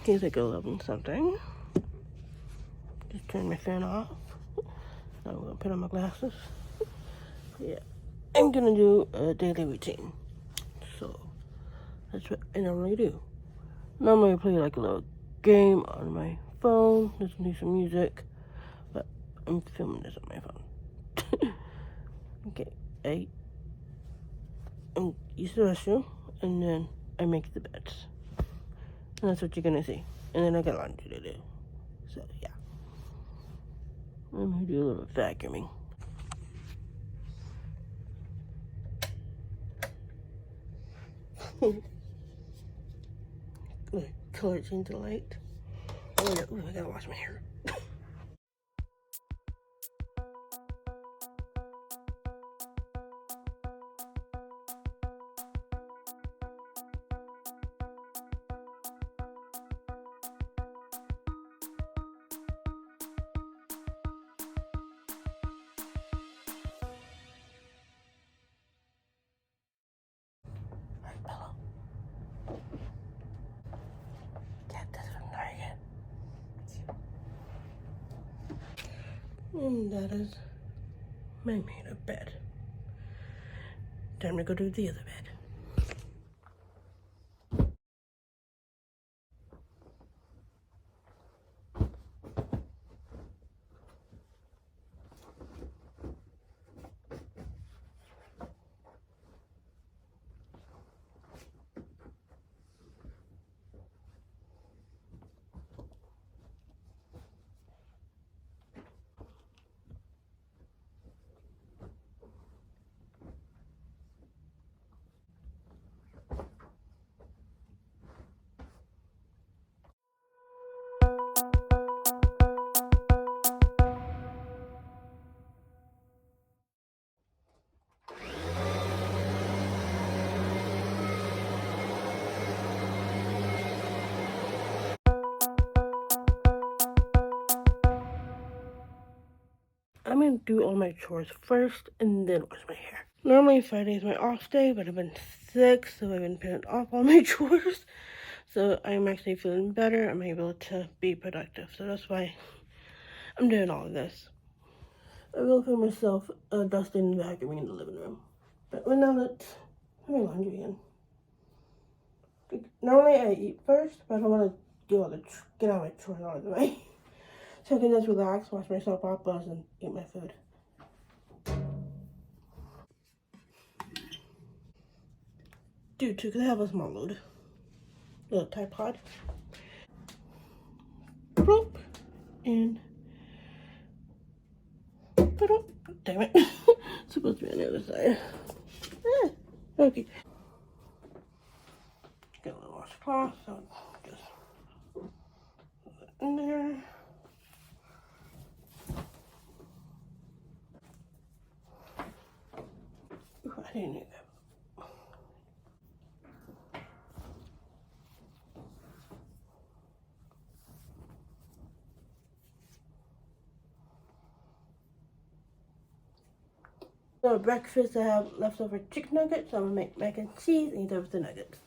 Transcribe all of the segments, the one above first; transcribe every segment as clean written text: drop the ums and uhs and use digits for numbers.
He's like 11 something. Just turned my fan off. Now I'm gonna put on my glasses. Yeah, I'm gonna do a daily routine. So that's what I normally do. Normally I play like a little game on my phone, listen to some music, but I'm filming this on my phone. Okay, I use the restroom, and then I make the beds. And that's what you're gonna see. And then I got laundry to do. So yeah. I'm gonna do a little vacuuming. Look, color change the light. Oh yeah, ooh, I gotta wash my hair. Alright, pillow. Get this from Target. And that is my made up bed. Time to go to the other bed. I'm gonna do all my chores first and then wash my hair. Normally Friday is my off day, but I've been sick, so I've been putting off all my chores. So I'm actually feeling better. I'm able to be productive. So that's why I'm doing all of this. I will film myself dusting and vacuuming in the living room. But now let's put my laundry in. Normally I eat first, but I don't want to get all my chores out of the way. So I can just relax, watch myself off buzz, and eat my food. Dude, too, because I have a small load. Little tripod. Boop. And damn it. It's supposed to be on the other side. Okay. Get a little washcloth, so just put it in there. Ooh, I didn't need that. So breakfast, I have leftover chicken nuggets. So I'm gonna make mac and cheese and eat those with the nuggets.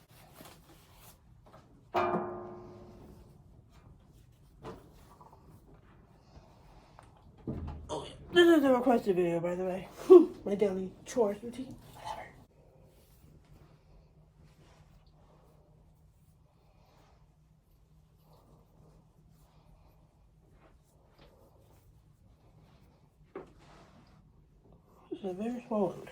Oh, this is a requested video, by the way. My daily chores routine. Whatever. This is a very small load.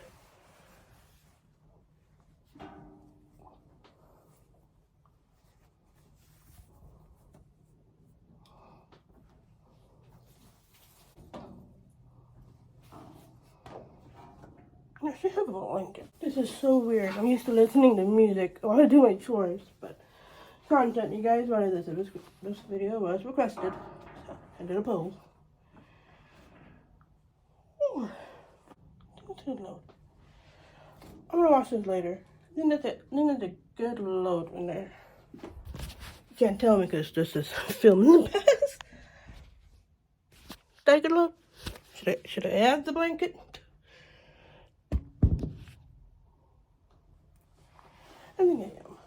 I should have a blanket. This is so weird. I'm used to listening to music while I do my chores, but content, you guys wanted this video was requested. So I did a poll. Ooh, too low. I'm gonna watch this later. I think that's a good load in there. You can't tell me because this is filmed in the past. Take a look. Should I add the blanket? I think I am.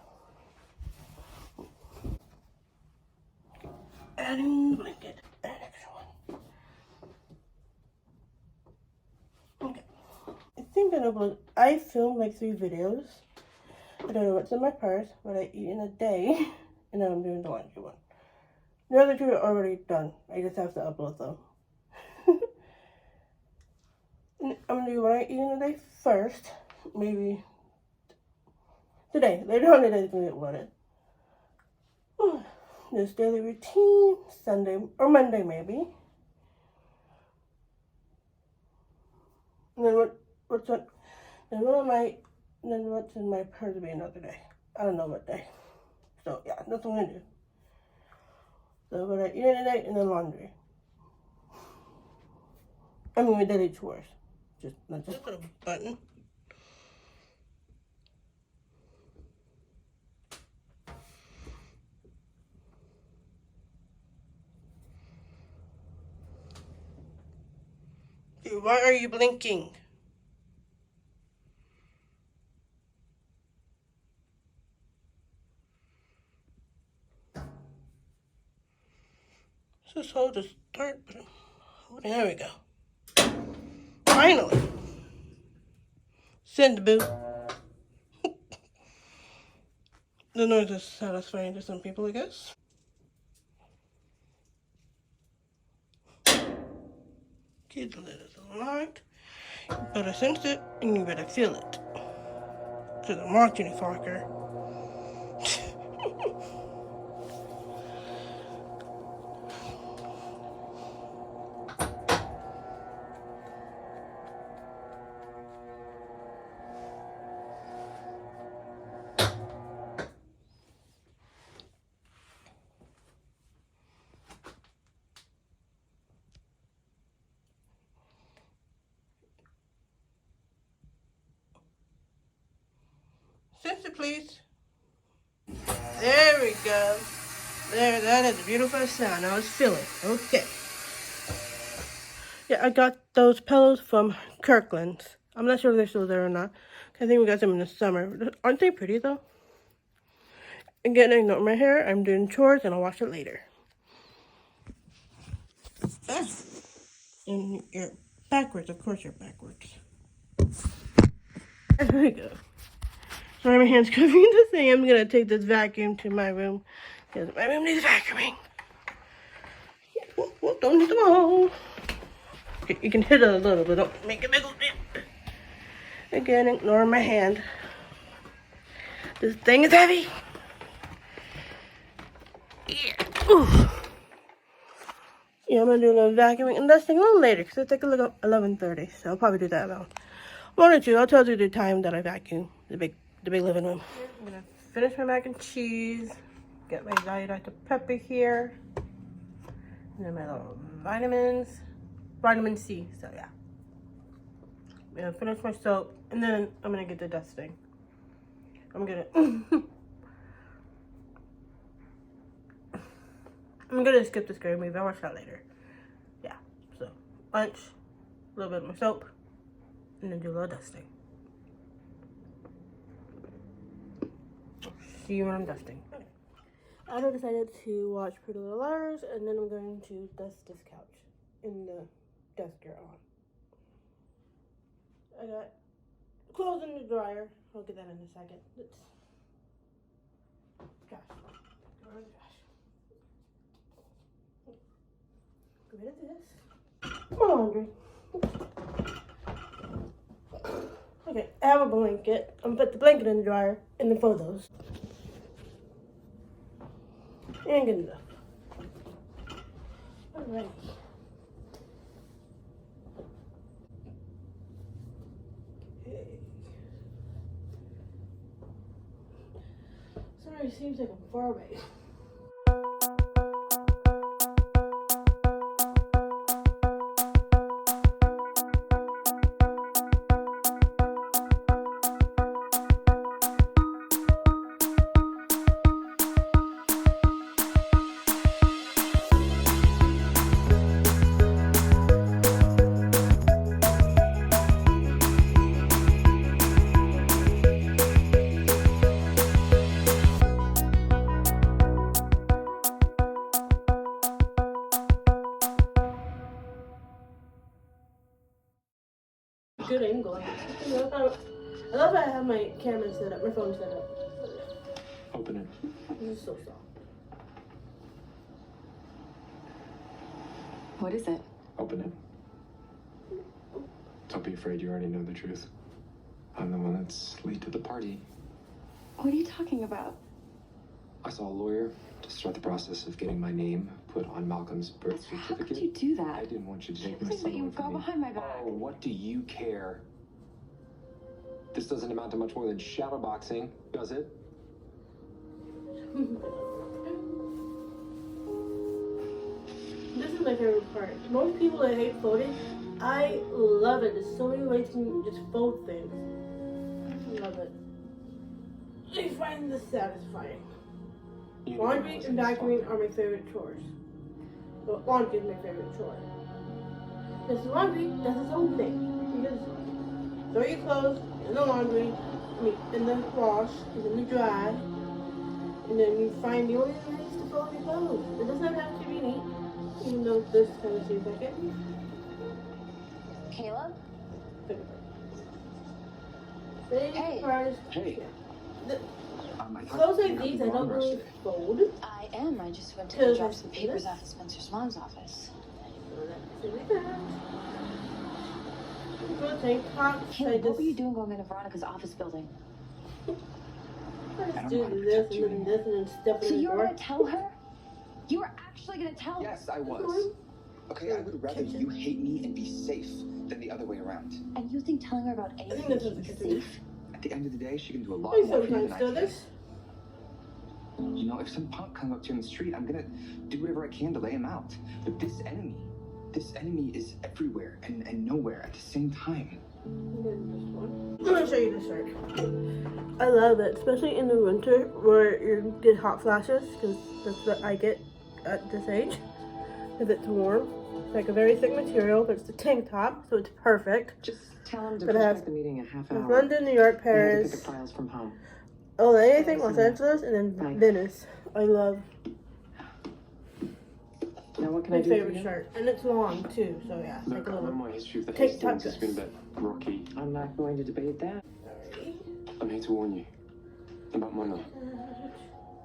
gonna upload. I filmed like 3 videos. I don't know what's in my purse, what I eat in a day, and then I'm doing the laundry one. The other 2 are already done. I just have to upload them. I'm gonna do what I eat in a day first. Maybe today. Later on today is gonna get uploaded. This daily routine, Sunday or Monday maybe. And then what's in my purse will be another day. I don't know what day. So yeah, that's what I'm gonna do. So what I eat in a day and then laundry. I mean, my daily chores. Not just put a button. Dude, why are you blinking? Just hold the start button. There we go. Finally. Send, boo. The noise is satisfying to some people, I guess. Okay, the lid is unlocked. You better sense it, and you better feel it. To the mark, you fucker. Sense it, please. There we go. There, that is a beautiful sound. I was feeling. Okay. Yeah, I got those pillows from Kirkland's. I'm not sure if they're still there or not. I think we got them in the summer. Aren't they pretty though? I'm getting ignore my hair. I'm doing chores and I'll wash it later. Ah. And you're backwards. Of course you're backwards. There we go. Sorry, my hand's covering the thing. I'm gonna take this vacuum to my room because my room needs vacuuming. Whoop, don't hit the wall. Okay, you can hit it a little, but don't make a big dip. Again, ignore my hand. This thing is heavy. Yeah. Ooh. Yeah, I'm gonna do a little vacuuming and dusting a little later because it's like a little 11:30, so I'll probably do that around 1 or 2. I'll tell you the time that I vacuum the big living room. I'm gonna finish my mac and cheese. Get my diet Dr. Pepper here, and then my little vitamins, vitamin C. So yeah, I'm gonna finish my soap, and then I'm gonna get the dusting. I'm gonna I'm gonna skip the scary movie. I'll watch that later. Yeah, so lunch, a little bit of my soap, and then do a little dusting. See you when I'm dusting. Okay. I decided to watch Pretty Little Liars, and then I'm going to dust this couch in the desk you're on. I got clothes in the dryer. I'll get that in a second. Let's trash. Go in the trash. Get rid of this. More laundry. Okay, I have a blanket. I'm gonna put the blanket in the dryer and then fold those. And good enough. Alright. Okay. Sorry, it seems like I'm far away. on. I love how I have my camera set up, my phone set up. Open it. This is so soft. What is it? Open it. Don't be afraid, you already know the truth. I'm the one that's late to the party. What are you talking about? I saw a lawyer to start the process of getting my name put on Malcolm's birth certificate. How could you do that? I didn't want you to take my But son you away would go from me. behind my back. Oh, what do you care? This doesn't amount to much more than shadowboxing, does it? This is my favorite part. Most people that hate folding, I love it. There's so many ways to just fold things. I love it. I find this satisfying. You know Laundry I was and in this vacuuming fun. are my favorite chores. Well, laundry is my favorite chore. Because laundry does its own thing. You just throw your clothes in the laundry, in the wash, and in the dry, and then you find the only ways to fold your clothes. It doesn't have to be neat, even though this kind of seems like it. Caleb? Hey. Part is, Hey. The I thought clothes you like had these, the I don't lawn brush really today. fold. I am. I just went to Because drop I some see papers this. off at Spencer's mom's office. Good tank tops. Caleb, what were you doing going into Veronica's office building? I just do this and then this and then step So in the you were door. going to tell her? You were actually going to tell her? Yes, I was. Okay, I would rather you hate me and be safe than the other way around. And you think telling her about think anything this is keeps the you kitchen. safe? At the end of the day, she can do a lot I more for you sometimes than I do can. this. You know, if some punk comes up to you in the street, I'm gonna do whatever I can to lay him out. But this enemy is everywhere and nowhere at the same time. I'm gonna show you this shirt. I love it, especially in the winter where you get hot flashes, because that's what I get at this age. Because it's warm. It's like a very thick material, but it's a tank top, so it's perfect. Just tell him to But push it has- back the meeting a half There's hour. London, New York, I had to pick Paris, up files from home. LA, I think, Los Yeah. Angeles, and then Bye. Venice. I love Now what can my I do for favorite you? shirt. And it's long too, so yeah. It's Look, like a I know little... my history of the Take Hastings has touches. been a bit rocky. I'm not going to debate that. I'm here to warn you about Mona.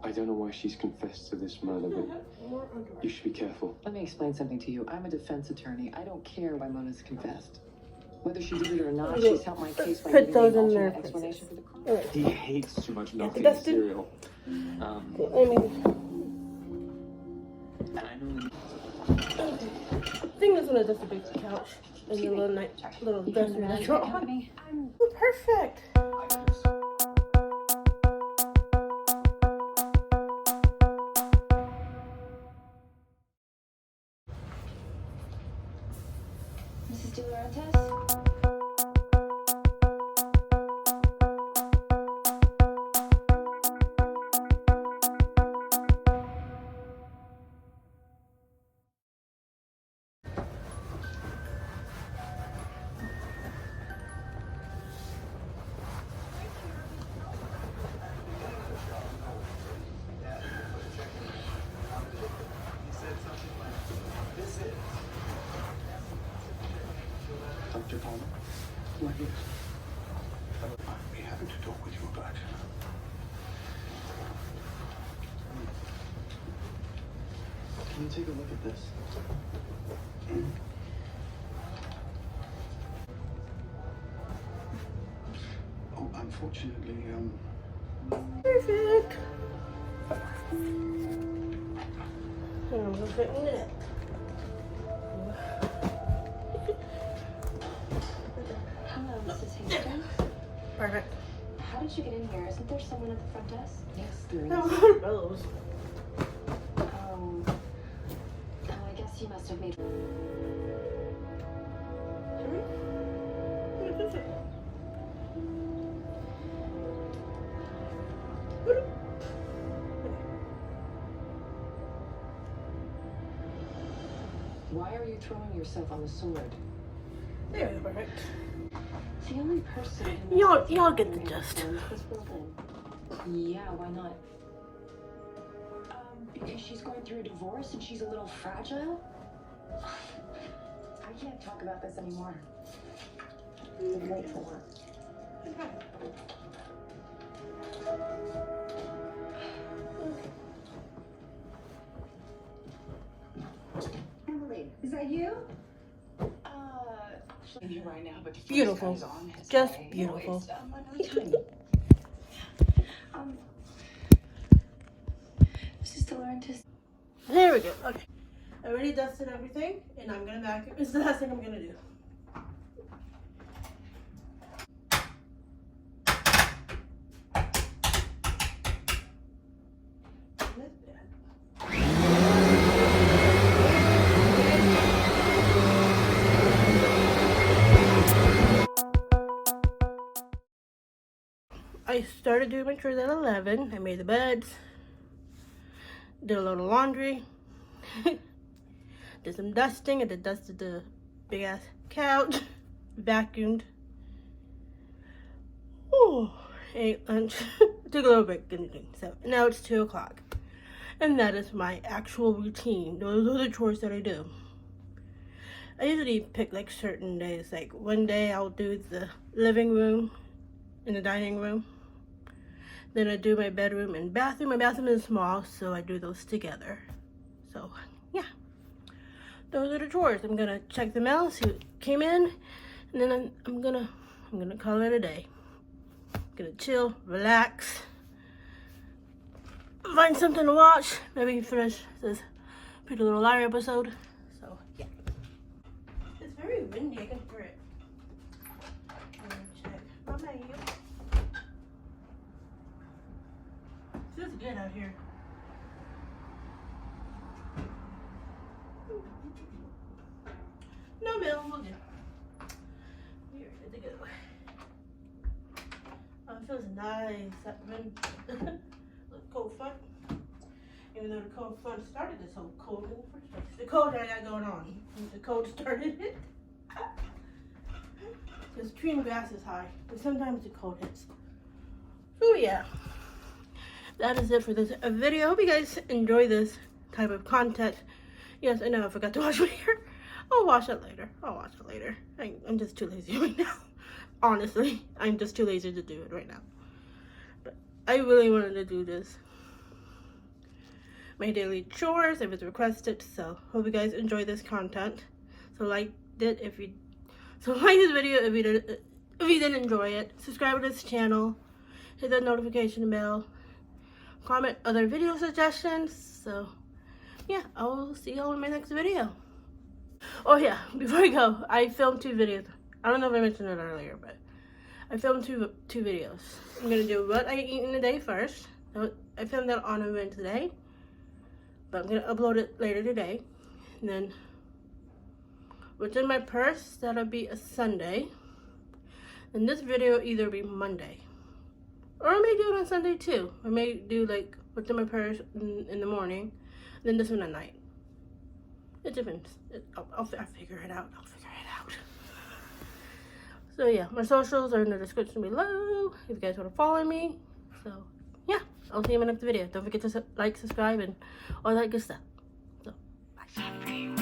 I don't know why she's confessed to this murder, but More underwear. you should be careful. Let me explain something to you. I'm a defense attorney. I don't care why Mona's confessed. Whether she did it or not, she's helped my case by Put giving me those an in there, alternate explanation for the crime. Alright. He hates too much milk in that's his good. cereal. I mean, And I know I think this one is just a big couch and a little little dresser that drawer. Company. I'm Perfect. Mrs. De Laurentiis? Dr. Palmer. What is? I'd be having to talk with you about. Can you take a look at this? Oh, unfortunately, Perfect. And I'm gonna fit in it. Hello, Mrs. Hastings. Perfect. How did you get in here? Isn't there someone at the front desk? Yes, there Now, is. what are those? Oh, I guess you must have made... What is it? Why are you throwing yourself on the sword? There, perfect. The only person who Y'all get the gist. this building. Yeah, why not? Because she's going through a divorce and she's a little fragile? I can't talk about this anymore. I'm late for work. Emily, is that you? In here right now, but the Beautiful. first guy's on his Just way. beautiful. It's, another time. This is to learn to. There we go. Okay. I already dusted everything, and I'm gonna vacuum. It's the last thing I'm gonna do. I started doing my chores at 11. I made the beds, did a load of laundry, did some dusting. I dusted the big ass couch, vacuumed. Oh, ate lunch, took a little break. So now it's 2 o'clock, and that is my actual routine. Those are the chores that I do. I usually pick like certain days. Like one day I'll do the living room and the dining room. Then I do my bedroom and bathroom. My bathroom is small, so I do those together. So, yeah. Those are the chores. I'm gonna check the mail, see what came in, and then I'm gonna call it a day. I'm gonna chill, relax, find something to watch, maybe finish this Pretty Little Liar episode. So, yeah. It's very windy, I can hear it. I'm gonna check my mail. Feels good out here. No mail, we'll do. We're good to go. Oh, it feels nice. That wind, the cold front. Even though the cold front started this whole cold in the first place. The cold that I got going on. The cold started it. Because tree and grass is high, but sometimes the cold hits. Oh yeah. That is it for this video. I hope you guys enjoy this type of content. Yes, I know I forgot to wash my hair. I'll wash it later. I'm just too lazy right now. Honestly, I'm just too lazy to do it right now. But I really wanted to do this. My daily chores, it was requested, so hope you guys enjoy this content. So like this video if you didn't enjoy it. Subscribe to this channel. Hit that notification bell. Comment other video suggestions. So yeah, I will see y'all in my next video. Oh yeah, before I go, I filmed 2 videos. I don't know if I mentioned it earlier, but I filmed two videos. I'm gonna do what I eat in a day first. I filmed that on a Wednesday, but I'm gonna upload it later today. And then what's in my purse, that'll be a Sunday. And this video will either be Monday, or I may do it on Sunday too. I may do like what's in my purse in the morning, then this one at night. It depends. I'll figure it out. So yeah, my socials are in the description below if you guys want to follow me. So yeah, I'll see you in my next video. Don't forget to like, subscribe, and all that good stuff. So bye.